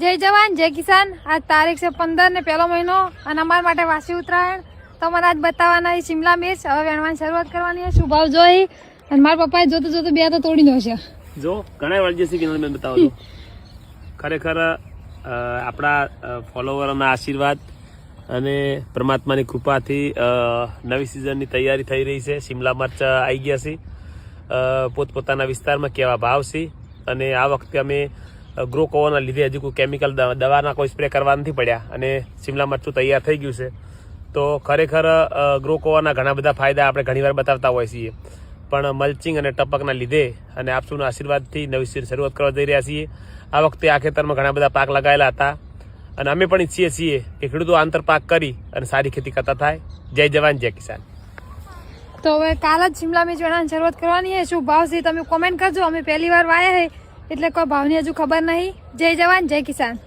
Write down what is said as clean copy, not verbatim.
जय जवान जय किसान। आज तारीख से 15 ने पहलो महीनो અને અમારા માટે વાસી ઉત્તરાયણ તમને આજ બતાવવાના છે શિમલા મિર્ચ હવે વેણવાની શરૂઆત કરવાની છે। શું ભાવ જોઈ અને મારા પપ્પાએ જોતું જોતું બે તો તોડી દો છે જો ઘણા વાળજે છે કે મેં બતાવો તો ખરેખર આપણા ફોલોવરોના આશીર્વાદ અને પરમાત્માની કૃપાથી નવી સિઝનની તૈયારી થઈ રહી છે। શિમલા મરચ આવી ગયા છે પોતપોતાના વિસ્તારમાં કેવા ભાવ છે અને આ વખતે અમે ગ્રો કવરના લીધે હજુ કોઈ કેમિકલ દવાના કોઈ સ્પ્રે કરવા નથી પડ્યા અને શિમલા મરચું તૈયાર થઈ ગયું છે। તો ખરેખર ગ્રો કવરના ઘણા બધા ફાયદા આપણે ઘણીવાર બતાવતા હોઈએ છીએ પણ મલ્ચિંગ અને ટપકના લીધે અને આપ સૌના આશીર્વાદથી નવી સિઝન શરૂઆત કરવા જઈ રહ્યા છીએ। આ વખતે આ ખેતરમાં ઘણા બધા પાક લગાવેલા હતા અને અમે પણ ઈચ્છીએ છીએ કે ખેડૂતો આંતર પાક કરી અને સારી ખેતી કરતા થાય। જય જવાન જય કિસાન। તો હવે કાલ જ શિમલા મિર્ચ વેણવાની શરૂઆત કરવાની છે। શું ભાવ છે તમે કોમેન્ટ કરજો। અમે પહેલી વાર વાયા છે એટલે કોઈ ભાવની હજુ ખબર નહીં। જય જવાન જય કિસાન।